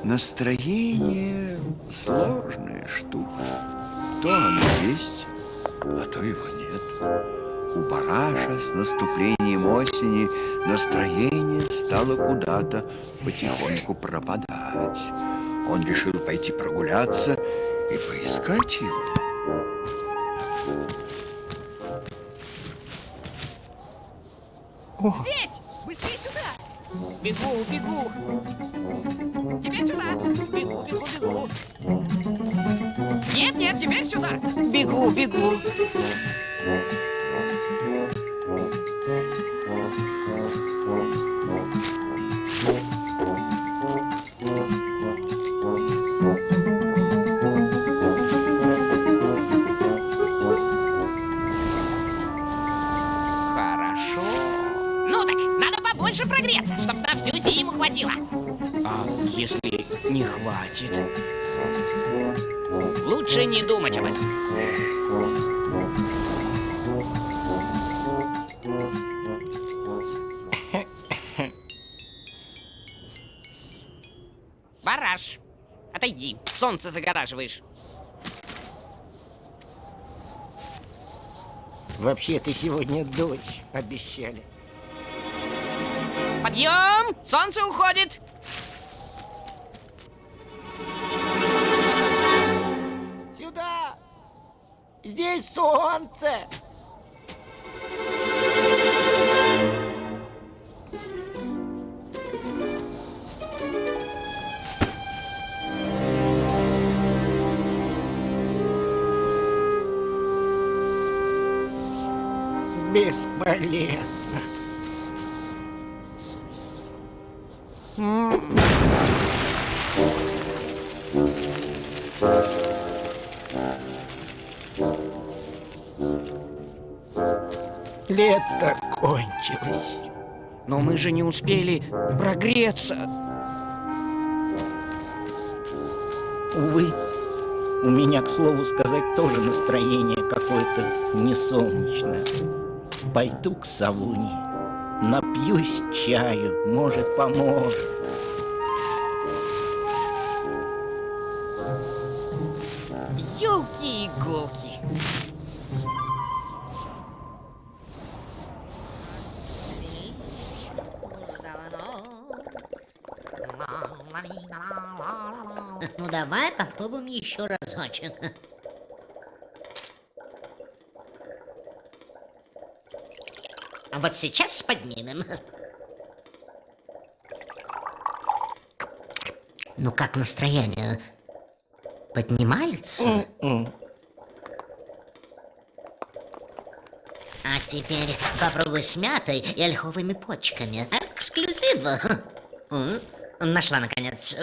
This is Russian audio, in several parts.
Настроение – сложная штука. То оно есть, а то его нет. У Бараша с наступлением осени настроение стало куда-то потихоньку пропадать. Он решил пойти прогуляться и поискать его. Здесь! Быстрее сюда! Бегу, бегу! Теперь сюда! Бегу, бегу, бегу! Нет, нет, теперь сюда! Бегу, бегу! Хорошо. Ну так, надо побольше прогреться, чтобы на всю зиму хватило. А если не хватит? Лучше не думать об этом. Бараш, отойди, солнце загораживаешь. Вообще-то сегодня дождь обещали. Подъем! Солнце уходит! Сюда! Здесь солнце! Бесполезно. Лето кончилось. Но мы же не успели прогреться. Увы, у меня, к слову сказать, тоже настроение какое-то несолнечное. Пойду к Савуне, напьюсь чаю, может, поможет. Ёлки-иголки. Ну давай попробуем еще разочек. А вот сейчас поднимем. Ну как настроение? Поднимается? А теперь попробуй с мятой и ольховыми почками. Эксклюзив. Нашла, наконец.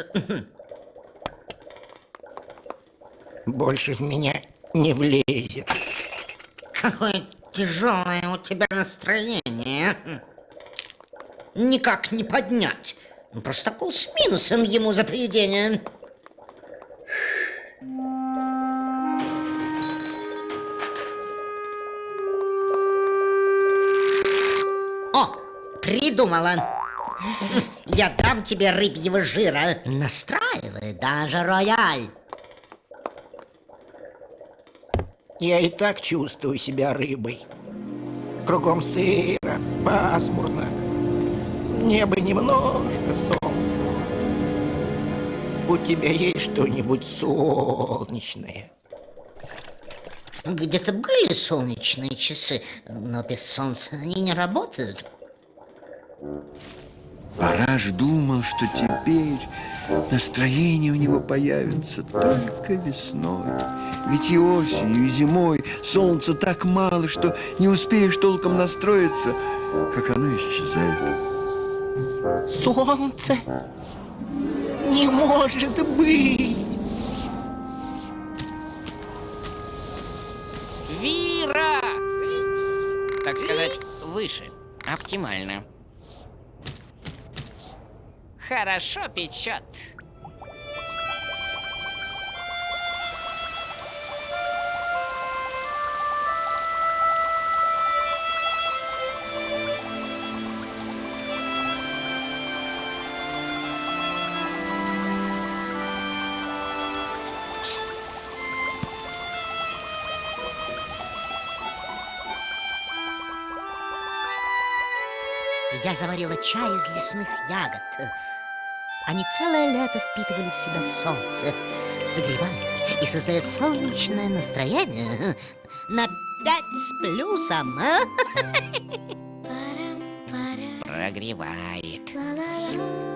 Больше в меня не влезет. Какое тяжелое у тебя настроение. Никак не поднять. Просто с минусом ему за поведение. О, придумала. Я дам тебе рыбьего жира. Настраивает даже рояль. Я и так чувствую себя рыбой. Кругом сыро, пасмурно. Небо немножко солнца. У тебя есть что-нибудь солнечное? Где-то были солнечные часы, но без солнца они не работают. Бараш думал, что теперь настроение у него появится только весной. Ведь и осенью, и зимой солнца так мало, что не успеешь толком настроиться, как оно исчезает. Солнце? Не может быть! Вира! Так сказать, выше. Оптимально. Хорошо печет. Я заварила чай из лесных ягод. Они целое лето впитывали в себя солнце, согревают и создают солнечное настроение на 5 с плюсом. Прогревает.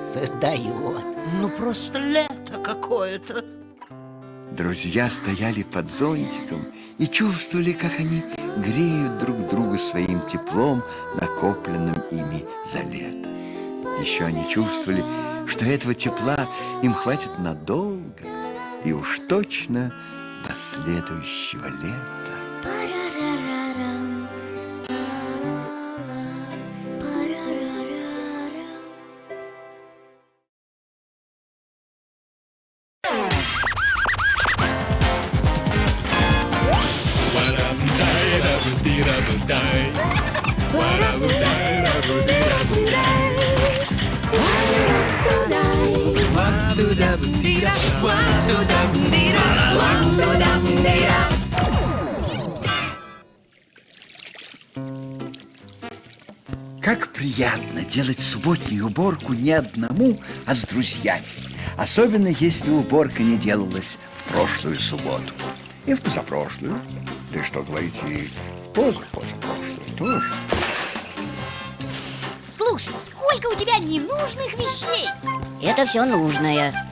Создает. Ну просто лето какое-то. Друзья стояли под зонтиком и чувствовали, как они греют друг друга своим теплом, накопленным ими за лето. Еще они чувствовали, что этого тепла им хватит надолго и уж точно до следующего лета. Как приятно делать субботнюю уборку не одному, а с друзьями. Особенно, если уборка не делалась в прошлую субботу. И в позапрошлую. Да и что говорить, и позапрошлую тоже. Слушай, сколько у тебя ненужных вещей? Это все нужное.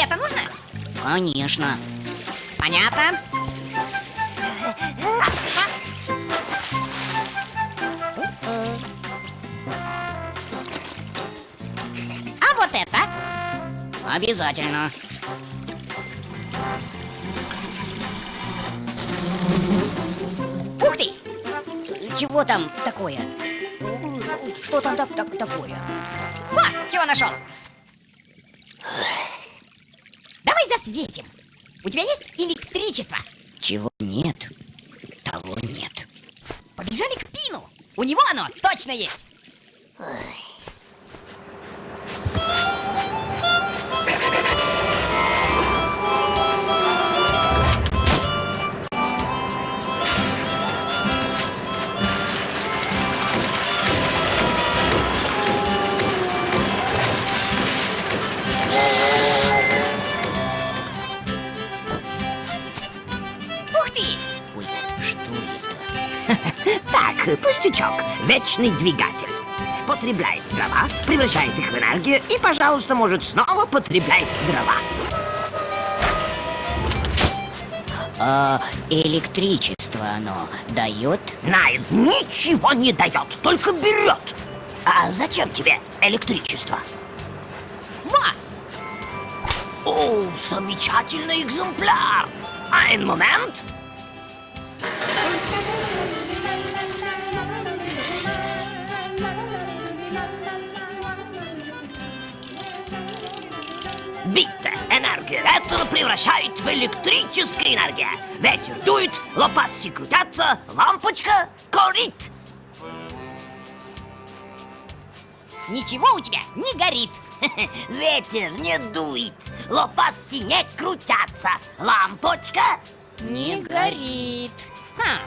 Это нужно? Конечно. Понятно. А вот это? Обязательно. Ух ты! Чего там такое? Что там такое? Вот, чего нашел. Давай засветим. У тебя есть электричество? Чего нет, того нет. Побежали к Пину. У него оно точно есть. Ух ты! Ой, что это? Так, пустячок, вечный двигатель. Потребляет дрова, превращает их в энергию и, пожалуйста, может снова потреблять дрова. А электричество оно дает? Найд ничего не дает, только берет. А зачем тебе электричество? Вот! О, замечательный экземпляр. Ein момент. Биtte, энергию ветра превращает в электрическую энергию. Ветер дует, лопасти крутятся, лампочка горит. Ничего у тебя не горит. Ветер не дует, лопасти не крутятся, лампочка. Не горит. Хм.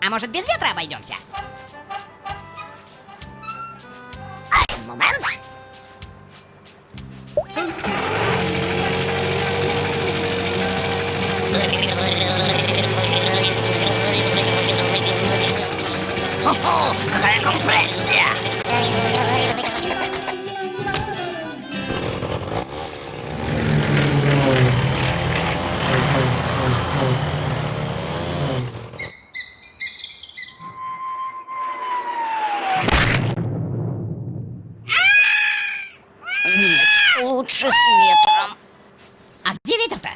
А может, без ветра обойдемся? Ein момент. Хо-хо, какая компрессия! Нет, лучше с ветром. А где ветер-то?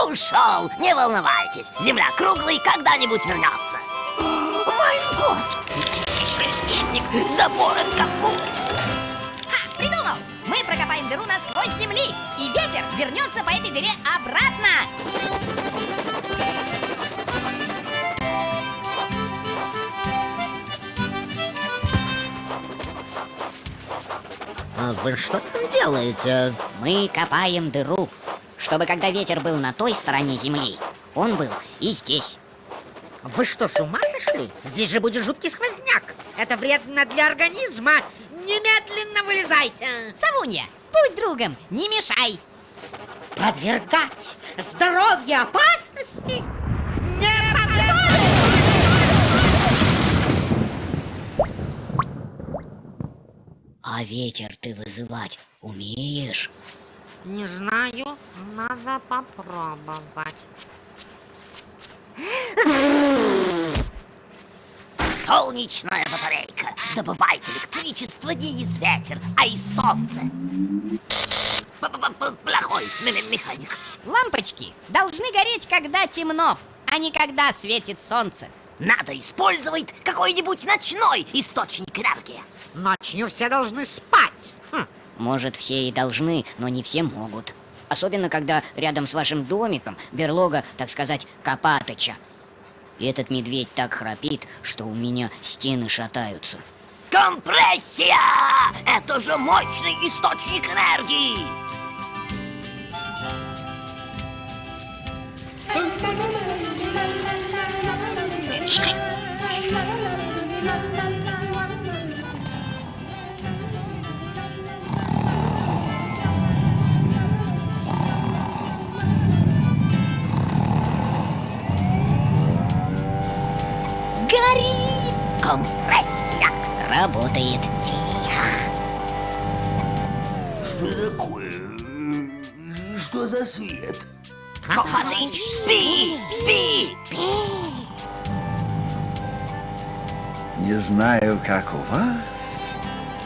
Ушел, не волнуйтесь, земля круглая и когда-нибудь вернется. Мой год, кишечник, забор от капут. Ха, придумал! Мы прокопаем дыру насквозь земли, и ветер вернется по этой дыре обратно. вы что там делаете? Мы копаем дыру, чтобы когда ветер был на той стороне земли, он был и здесь. Вы что, с ума сошли? Здесь же будет жуткий сквозняк. Это вредно для организма. Немедленно вылезайте. Савунья, будь другом, не мешай. Подвергать здоровье опасности не позволю. А ветер ты вызывать умеешь? Не знаю, надо попробовать. Солнечная батарейка добывает электричество не из ветер, а из солнца. Плохой механик. Лампочки должны гореть, когда темно, а не когда светит солнце. Надо использовать какой-нибудь ночной источник энергии. Ночью все должны спать. Может, все и должны, но не все могут. Особенно, когда рядом с вашим домиком берлога, так сказать, Копатыча. И этот медведь так храпит, что у меня стены шатаются. Компрессия! Это же мощный источник энергии! Горит! Компрессия! Работает. Что такое? Что за свет? Копатыч, спи! Спи! Не знаю, как у вас,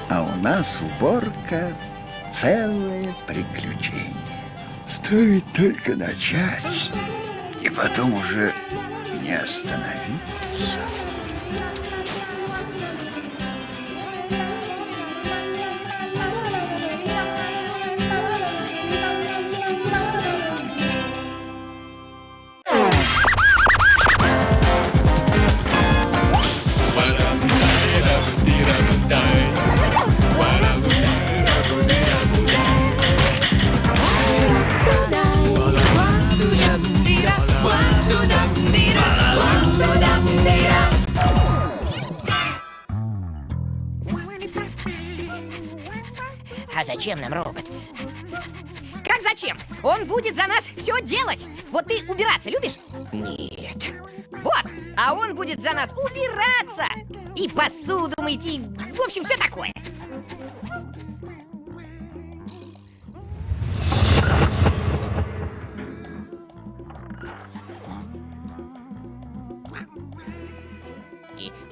а у нас уборка — целое приключение. Стоит только начать, и потом уже не остановиться. А зачем нам робот? Как зачем? Он будет за нас все делать. Вот ты убираться любишь? Нет. Вот, а он будет за нас убираться. И посуду мыть, и в общем все такое.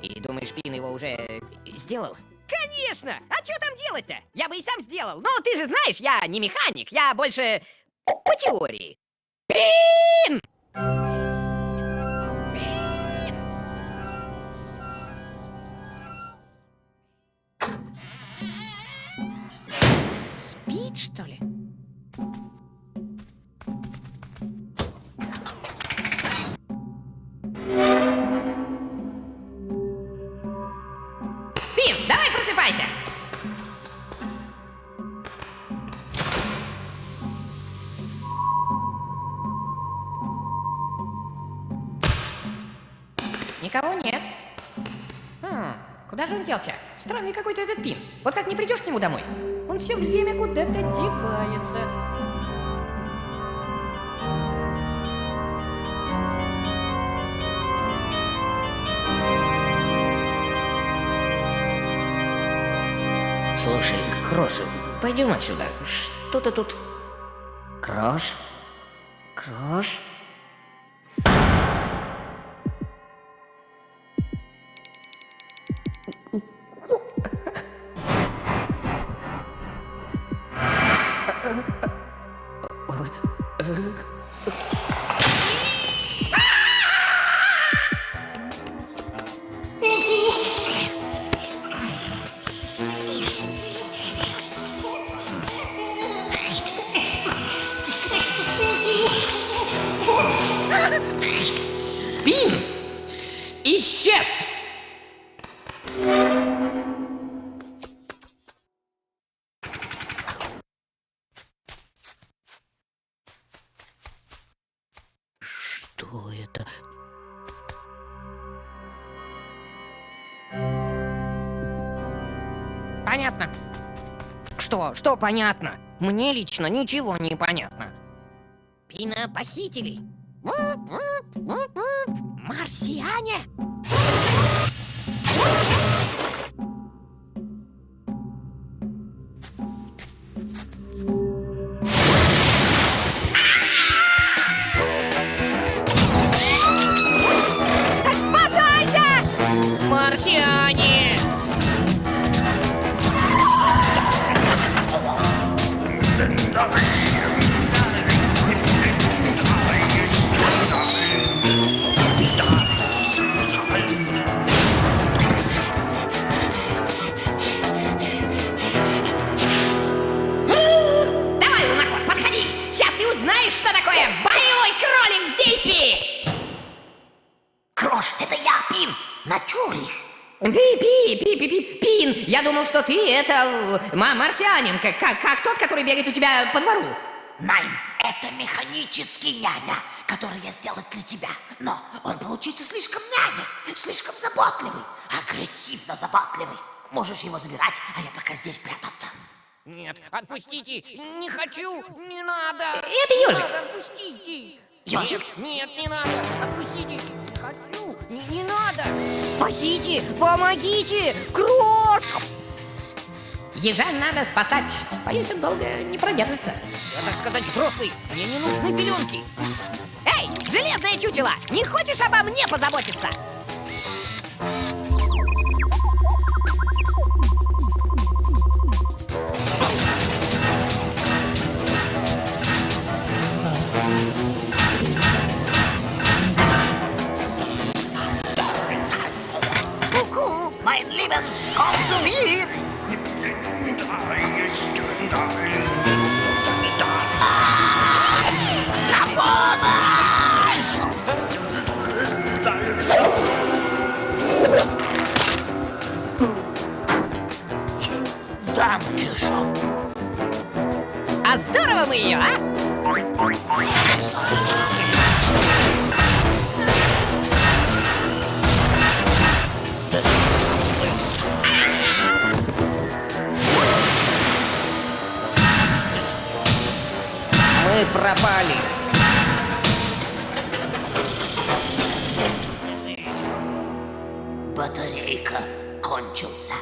И думаешь, Пин его уже сделал? Конечно! А что там делать-то? Я бы и сам сделал. Но ты же знаешь, я не механик, я больше по теории. Пин! Спит, что ли? Пин, давай просыпайся! Никого нет. Куда же он делся? Странный какой-то этот Пин. Вот как не придешь к нему домой, он все время куда-то девается. Слушай, Крош, пойдем отсюда. Что-то тут... Крош? Крош? Пин исчез! Что это? Понятно. Что понятно? Мне лично ничего не понятно. Пина похитили. Марсиане? Спасайся! Марсиане! Давай, луноход, подходи! Сейчас ты узнаешь, что такое боевой кролик в действии! Крош, это я, Пин, натюрлих. Пин, я думал, что ты это марсианин, как тот, который бегает у тебя по двору. Найн, это механический няня, который я сделал для тебя. Но он получится слишком няня, слишком заботливый, агрессивно заботливый. Можешь его забирать, а я пока здесь прятаться. Нет, отпустите! Не хочу! Не надо! Это ежик. Отпустите! Ежик? Нет, не надо! Отпустите! Не хочу! Не надо! Спасите! Помогите! Крош! Ежа надо спасать. Боюсь, он долго не продержится. Я, так сказать, взрослый! Мне не нужны пеленки! Эй, железное чучело! Не хочешь обо мне позаботиться? Ку-ку, mein Lieben, konsumiert! На помощь! Данкишон. А здорово мы ее, а? Мы пропали. Батарейка кончился.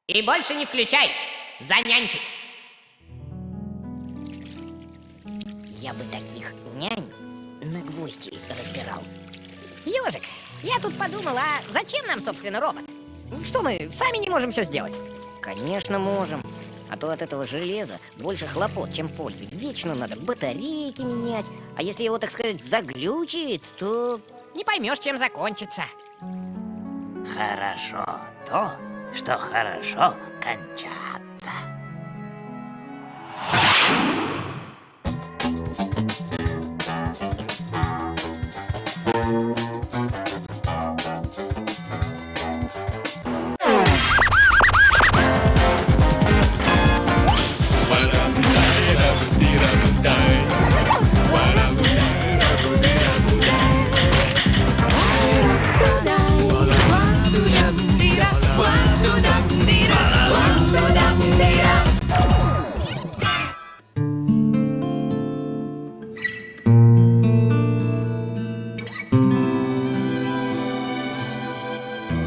И больше не включай. Занянчит. Я бы таких нянь на гвозди разбирал. Ежик, я тут подумал, а зачем нам, собственно, робот? Что мы сами не можем все сделать? Конечно, можем. А то от этого железа больше хлопот, чем пользы. Вечно надо батарейки менять. А если его, так сказать, заглючит, то... Не поймешь, чем закончится. Хорошо то, что хорошо кончается.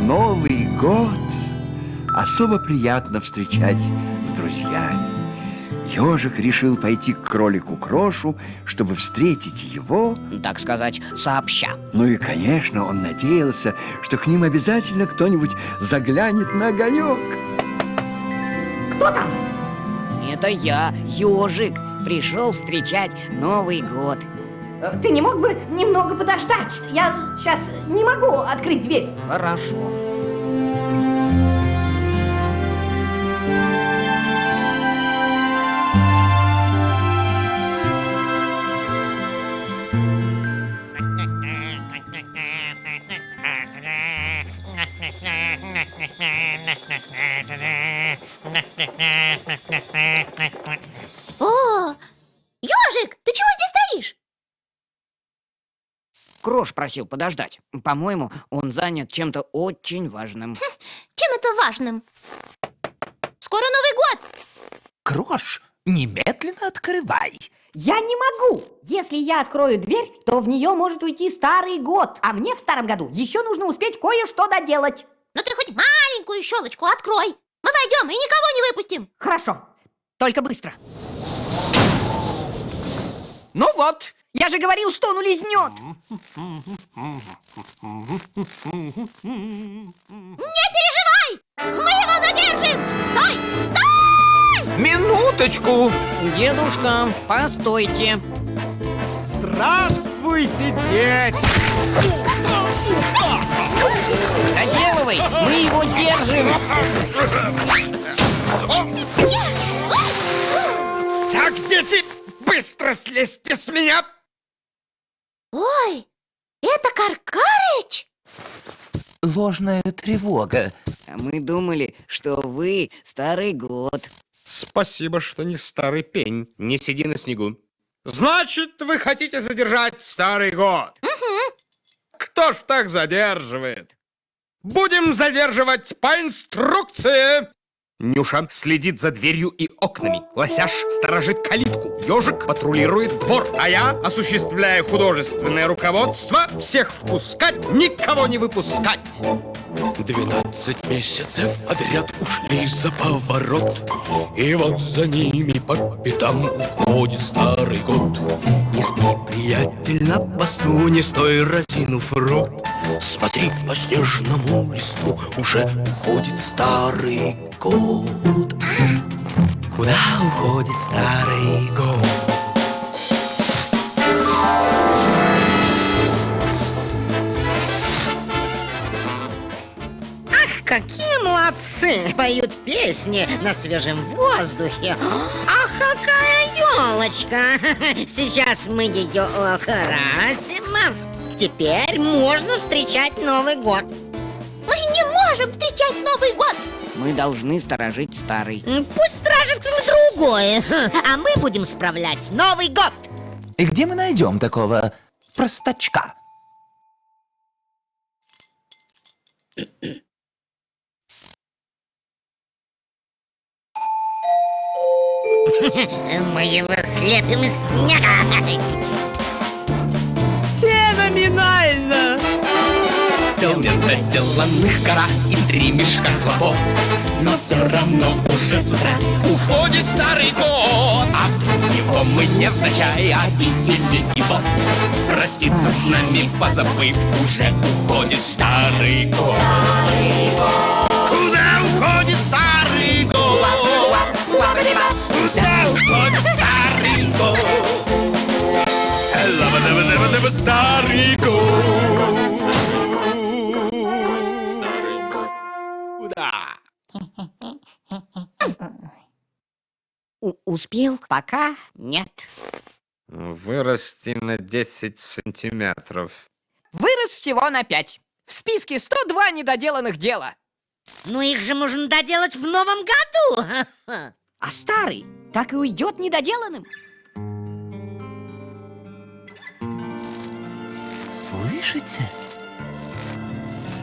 Новый год особо приятно встречать с друзьями. Ежик решил пойти к кролику Крошу, чтобы встретить его. Так сказать, сообща. Ну и, конечно, он надеялся, что к ним обязательно кто-нибудь заглянет на огонек. Это я, ежик, пришел встречать Новый год. Ты не мог бы немного подождать? Я сейчас не могу открыть дверь. Хорошо. О, ежик, ты чего здесь стоишь? Крош просил подождать. По-моему, он занят чем-то очень важным. Чем это важным? Скоро Новый год. Крош, немедленно открывай. Я не могу. Если я открою дверь, то в нее может уйти старый год. А мне в старом году еще нужно успеть кое-что доделать. Ну ты хоть маленькую щелочку открой. Мы войдем и никого не выпустим. Хорошо. Только быстро. Ну вот, я же говорил, что он улизнет. Не переживай! Мы его задержим! Стой! Стой! Минуточку. Дедушка, постойте. Здравствуйте, дети! Доделывай, мы его держим. Так, дети, быстро слезьте с меня! Ой, это Каркарыч? Ложная тревога. А мы думали, что вы старый год. Спасибо, что не старый пень. Не сиди на снегу. Значит, вы хотите задержать старый год? Кто ж так задерживает? Будем задерживать по инструкции. Нюша следит за дверью и окнами. Лосяш сторожит калитку. Ежик патрулирует двор. А я, осуществляя художественное руководство, всех впускать, никого не выпускать. 12 месяцев подряд ушли за поворот, и вот за ними по пятам уходит старый год. Не спи, приятель, на посту, не стой, разинув рот. Смотри, по снежному листу уже уходит старый год. Куда уходит старый год? Какие молодцы! Поют песни на свежем воздухе. Ах, какая елочка! Сейчас мы ее украсим. Теперь можно встречать Новый год. Мы не можем встречать Новый год! Мы должны сторожить старый. Пусть стражит другое, а мы будем справлять Новый год. И где мы найдем такого простачка? Мы его слепим из снега. Феноменально! Доделанных гора и 3 мешка хлопот, но все равно уже с утра уходит старый год. А вдруг его мы невзначай обидели, и вот проститься с нами позабыв, уже уходит старый год. Куда уходит старый год? Куда уходит старый год? Старый год. Успел? Пока нет. Вырасти на 10 сантиметров. Вырос всего на 5. В списке 102 недоделанных дела. Ну их же можно доделать в новом году. А старый так и уйдет недоделанным. Слышите?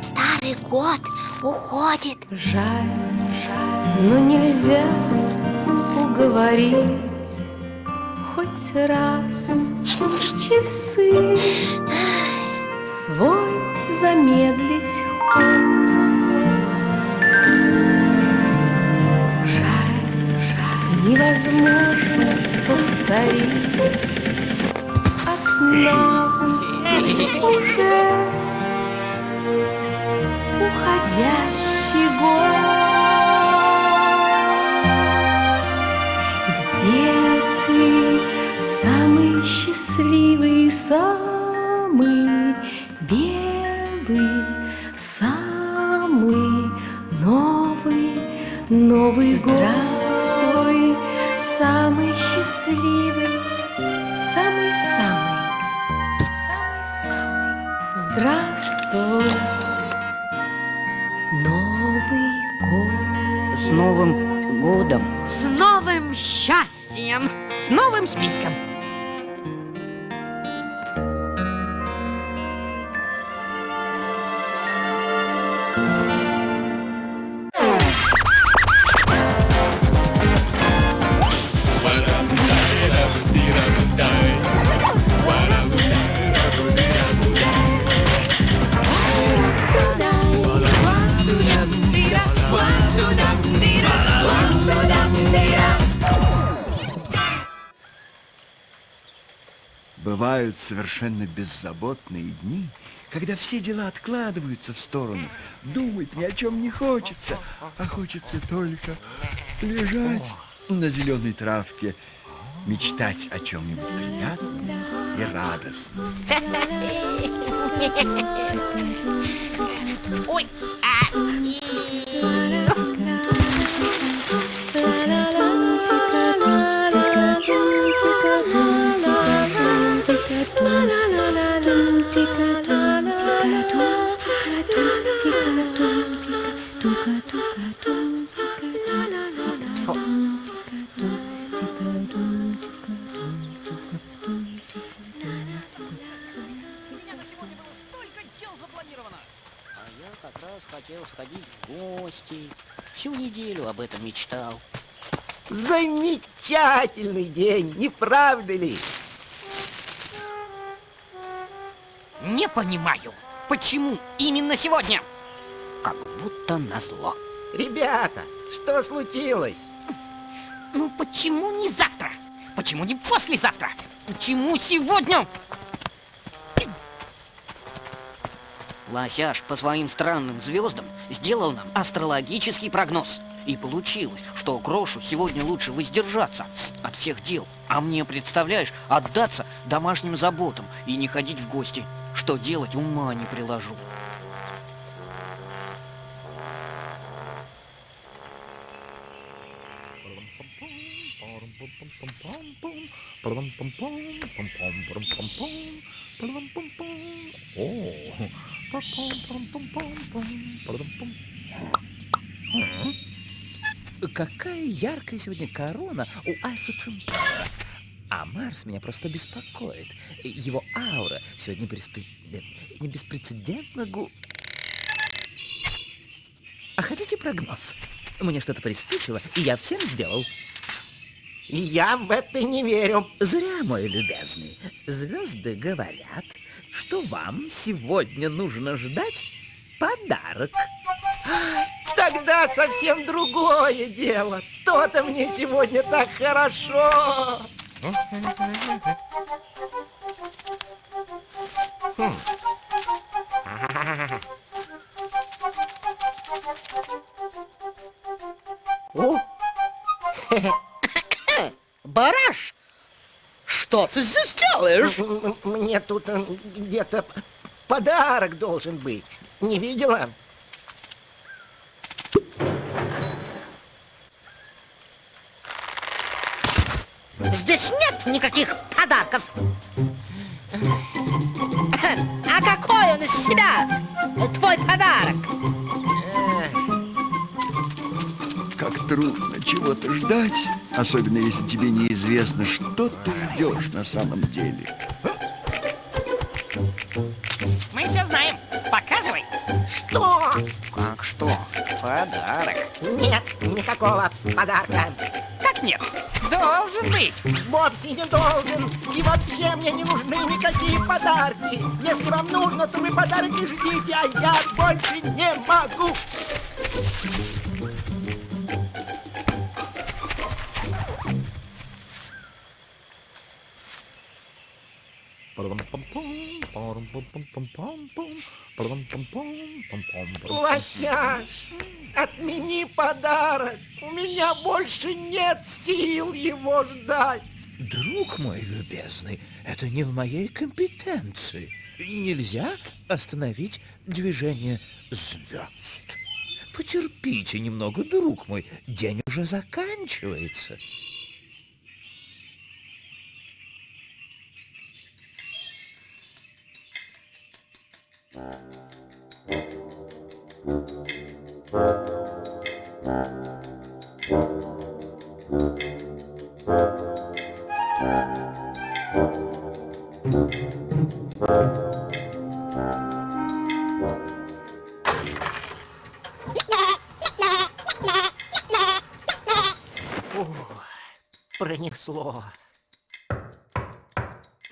Старый год уходит. Жаль, но нельзя уговорить хоть раз часы свой замедлить ход. Жаль, невозможно повторить от нас уже уходящий год. Где ты, самый счастливый, самый белый, самый новый, Новый год? Здравствуй, самый счастливый, самый-самый, самый-самый. Здравствуй, Новый год. С Новым годом. С новым счастьем! С новым списком. Бывают совершенно беззаботные дни, когда все дела откладываются в сторону. Думать ни о чем не хочется, а хочется только лежать на зеленой травке, мечтать о чем-нибудь приятном и радостном. Ой, А я как раз хотел сходить в гости. Всю неделю об этом мечтал. Замечательный день, не правда ли? Не понимаю, почему именно сегодня? Как будто назло. Ребята, что случилось? Ну почему не завтра? Почему не послезавтра? Почему сегодня? Лосяш по своим странным звездам сделал нам астрологический прогноз. И получилось, что Крошу сегодня лучше воздержаться от всех дел. А мне, представляешь, отдаться домашним заботам и не ходить в гости. Что делать, ума не приложу. Какая яркая сегодня корона у Альфа Центавра. А Марс меня просто беспокоит. Его аура сегодня не беспрецедентно А хотите прогноз? Мне что-то приспичило, и я всем сделал. Я в это не верю. Зря, мой любезный. Звезды говорят, что вам сегодня нужно ждать подарок. Тогда совсем другое дело. То-то мне сегодня так хорошо. О! Бараш, что ты здесь делаешь? Мне тут где-то подарок должен быть. Не видела? здесь нет никаких подарков. А какой он из себя, твой подарок? Как трудно чего-то ждать, особенно если тебе неизвестно, что ты ждешь на самом деле. Мы все знаем. Показывай. Что? Как что? Подарок. Нет никакого подарка. Как нет? Должен быть. Вовсе не должен. И вообще мне не нужны никакие подарки. Если вам нужно, то вы подарки ждите, а я больше не могу. Лосяш, отмени подарок. У меня больше нет сил его ждать. Друг мой любезный, это не в моей компетенции. Нельзя остановить движение звезд. Потерпите немного, друг мой, день уже заканчивается. Thank you. Пронесло.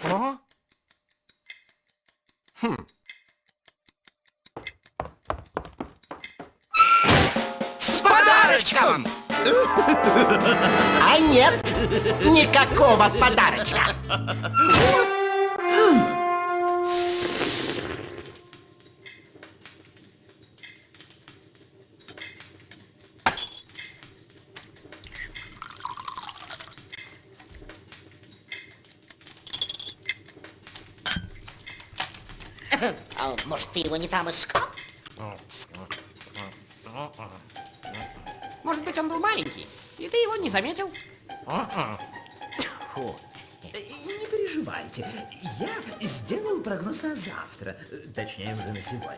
О? С подарочком! А нет, никакого подарочка. А может, ты его не там искал? Может быть, он был маленький, и ты его не заметил? Не переживайте, я сделал прогноз на завтра, точнее уже на сегодня.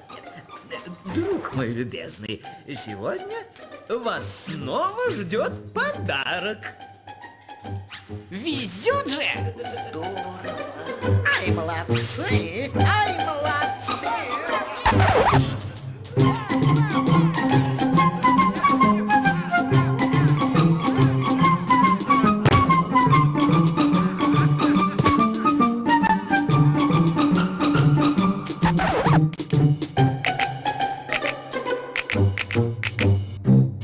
Друг мой любезный, сегодня вас снова ждет подарок. Везет же! Ай, молодцы!